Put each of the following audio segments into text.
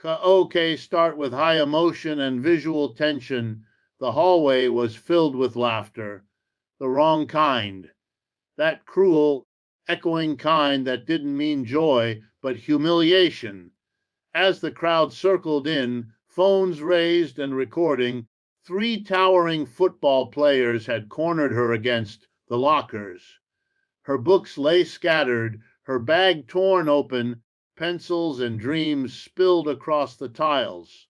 Okay, start with high emotion and visual tension. The hallway was filled with laughter. The wrong kind. That cruel, echoing kind that didn't mean joy, but humiliation. As the crowd circled in, phones raised and recording, three towering football players had cornered her against the lockers. Her books lay scattered, her bag torn open, pencils and dreams spilled across the tiles.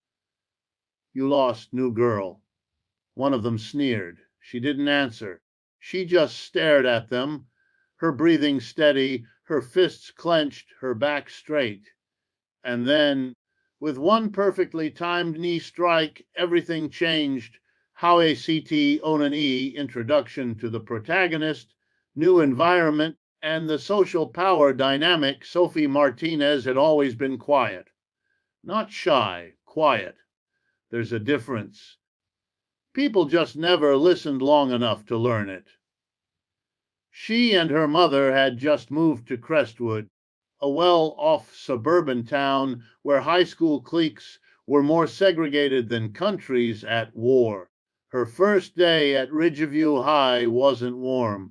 You lost, new girl. One of them sneered. She didn't answer. She just stared at them, her breathing steady, her fists clenched, her back straight. And then, with one perfectly timed knee strike, everything changed. How a CT Onan E introduction to the protagonist, new environment, and the social power dynamic. Sophie Martinez had always been quiet. Not shy, quiet. There's a difference. People just never listened long enough to learn it. She and her mother had just moved to Crestwood, a well-off suburban town where high school cliques were more segregated than countries at war. Her first day at Ridgeview High wasn't warm.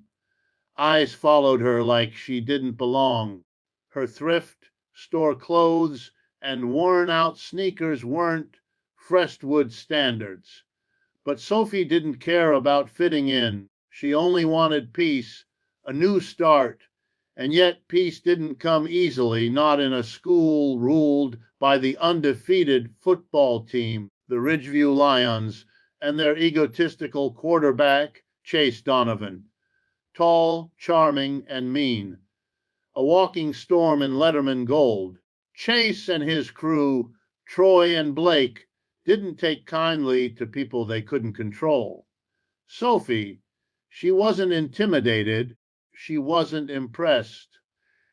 Eyes followed her like she didn't belong. Her thrift, store clothes, and worn-out sneakers weren't Crestwood standards. But Sophie didn't care about fitting in. She only wanted peace, a new start. And yet peace didn't come easily, not in a school ruled by the undefeated football team, the Ridgeview Lions, and their egotistical quarterback, Chase Donovan. Tall, charming, and mean. A walking storm in Letterman gold. Chase and his crew, Troy and Blake, didn't take kindly to people they couldn't control. Sophie, she wasn't intimidated, she wasn't impressed.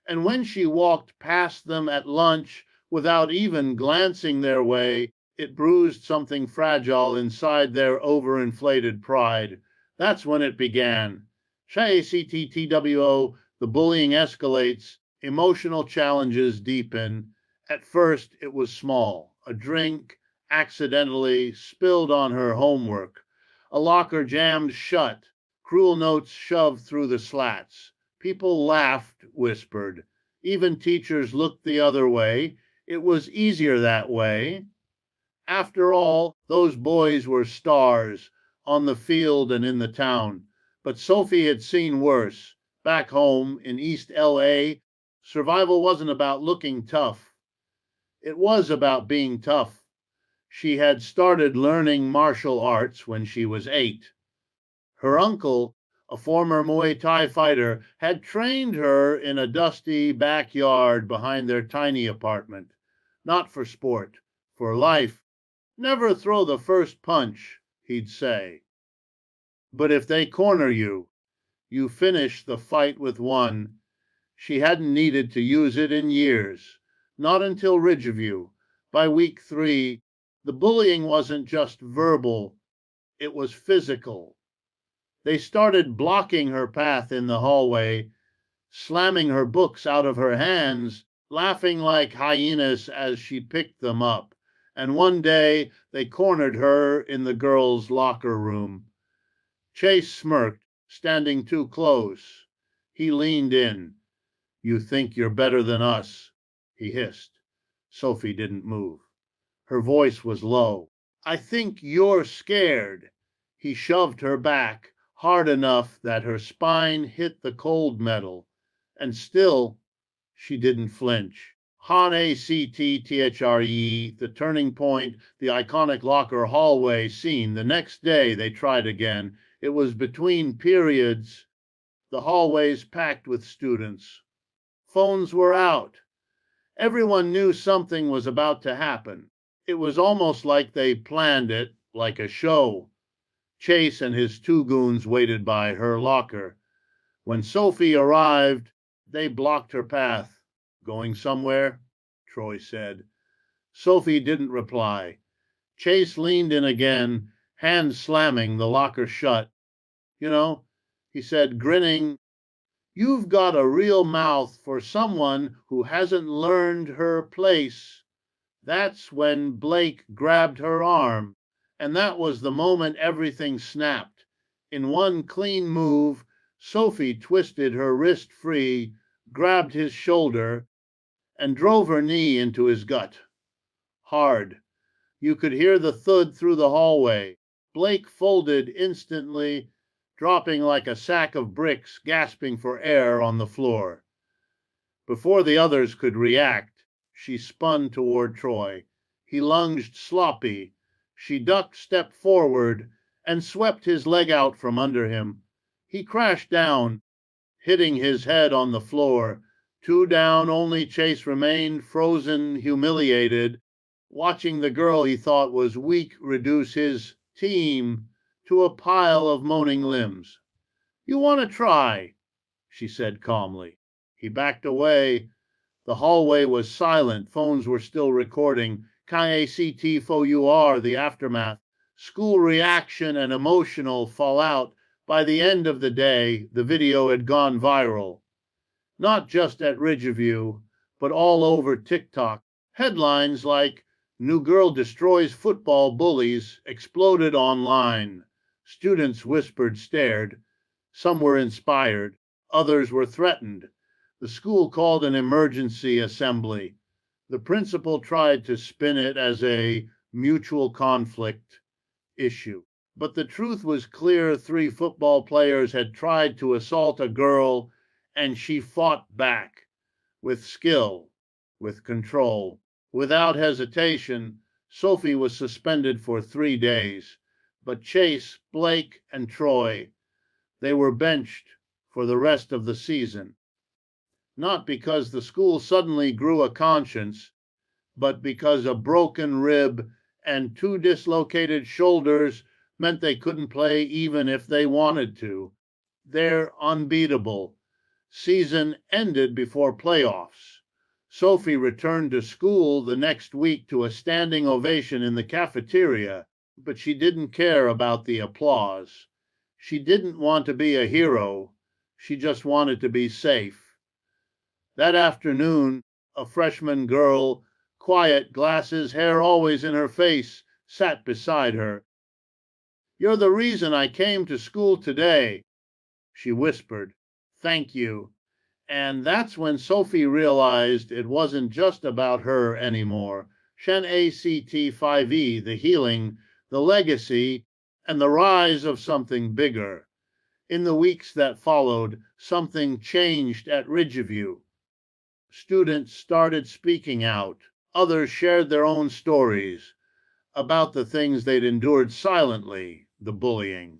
And when she walked past them at lunch without even glancing their way, it bruised something fragile inside their overinflated pride. That's when it began. CTTWO, the bullying escalates, emotional challenges deepen. At first, it was small, a drink accidentally spilled on her homework, a locker jammed shut, cruel notes shoved through the slats. People laughed, whispered. Even teachers looked the other way. It was easier that way. After all, those boys were stars on the field and in the town. But Sophie had seen worse. Back home in East LA, survival wasn't about looking tough. It was about being tough. She had started learning martial arts when she was 8. Her uncle, a former Muay Thai fighter, had trained her in a dusty backyard behind their tiny apartment. Not for sport, for life. Never throw the first punch, he'd say. But if they corner you, you finish the fight with one. She hadn't needed to use it in years. Not until Ridgeview. By week 3, the bullying wasn't just verbal, it was physical. They started blocking her path in the hallway, slamming her books out of her hands, laughing like hyenas as she picked them up. And one day they cornered her in the girls' locker room. Chase smirked, standing too close. He leaned in. You think you're better than us, he hissed. Sophie didn't move. Her voice was low. I think you're scared. He shoved her back hard enough that her spine hit the cold metal. And still, she didn't flinch. Han ACTTHRE, the turning point, the iconic locker hallway scene. The next day, they tried again. It was between periods, the hallways packed with students. Phones were out. Everyone knew something was about to happen. It was almost like they planned it, like a show. Chase and his 2 goons waited by her locker. When Sophie arrived, they blocked her path. Going somewhere? Troy said. Sophie didn't reply. Chase leaned in again, hands slamming the locker shut. You know, he said, grinning, you've got a real mouth for someone who hasn't learned her place. That's when Blake grabbed her arm, and that was the moment everything snapped. In one clean move, Sophie twisted her wrist free, grabbed his shoulder, and drove her knee into his gut. Hard. You could hear the thud through the hallway. Blake folded instantly, dropping like a sack of bricks, gasping for air on the floor. Before the others could react, she spun toward Troy. He lunged sloppy. She ducked, stepped forward, and swept his leg out from under him. He crashed down, hitting his head on the floor. Two down, only Chase remained, frozen, humiliated, watching the girl he thought was weak reduce his team to a pile of moaning limbs. "You want to try," she said calmly. He backed away. The hallway was silent. Phones were still recording. KACT4UR, the aftermath. School reaction and emotional fallout. By the end of the day, the video had gone viral. Not just at Ridgeview, but all over TikTok. Headlines like "New Girl Destroys Football Bullies" exploded online. Students whispered, stared. Some were inspired. Others were threatened. The school called an emergency assembly. The principal tried to spin it as a mutual conflict issue. But the truth was clear. Three football players had tried to assault a girl, and she fought back with skill, with control. Without hesitation, Sophie was suspended for 3 days. But Chase, Blake, and Troy, they were benched for the rest of the season. Not because the school suddenly grew a conscience, but because a broken rib and two dislocated shoulders meant they couldn't play even if they wanted to. They're unbeatable. Season ended before playoffs. Sophie returned to school the next week to a standing ovation in the cafeteria, but she didn't care about the applause. She didn't want to be a hero. She just wanted to be safe. That afternoon, a freshman girl, quiet, glasses, hair always in her face, sat beside her. "You're the reason I came to school today," she whispered. "Thank you." And that's when Sophie realized it wasn't just about her anymore. Shen ACT5E, the healing, the legacy, and the rise of something bigger. In the weeks that followed, something changed at Ridgeview. Students started speaking out. Others shared their own stories about the things they'd endured silently: the bullying,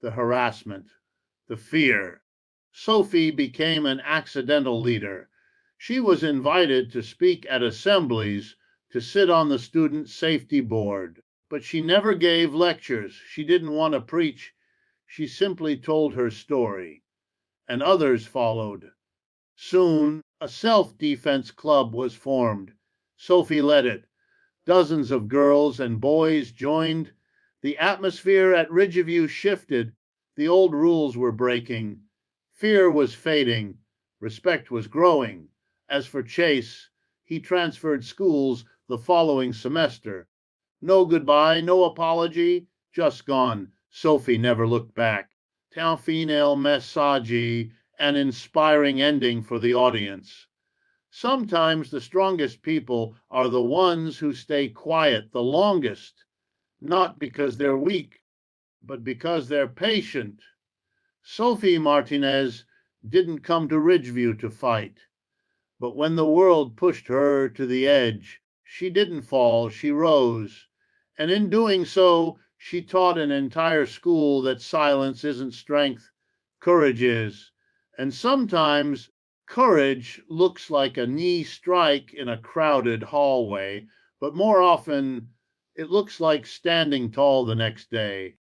the harassment, the fear. Sophie became an accidental leader. She was invited to speak at assemblies, to sit on the student safety board. But she never gave lectures. She didn't want to preach. She simply told her story. And others followed. Soon, a self-defense club was formed. Sophie led it. Dozens of girls and boys joined. The atmosphere at Ridgeview shifted. The old rules were breaking. Fear was fading. Respect was growing. As for Chase, he transferred schools the following semester. No goodbye, no apology, just gone. Sophie never looked back. Town female message, an inspiring ending for the audience. Sometimes the strongest people are the ones who stay quiet the longest, not because they're weak, but because they're patient. Sophie Martinez didn't come to Ridgeview to fight, but when the world pushed her to the edge, she didn't fall, she rose. And in doing so, she taught an entire school that silence isn't strength, courage is. And sometimes courage looks like a knee strike in a crowded hallway, but more often it looks like standing tall the next day.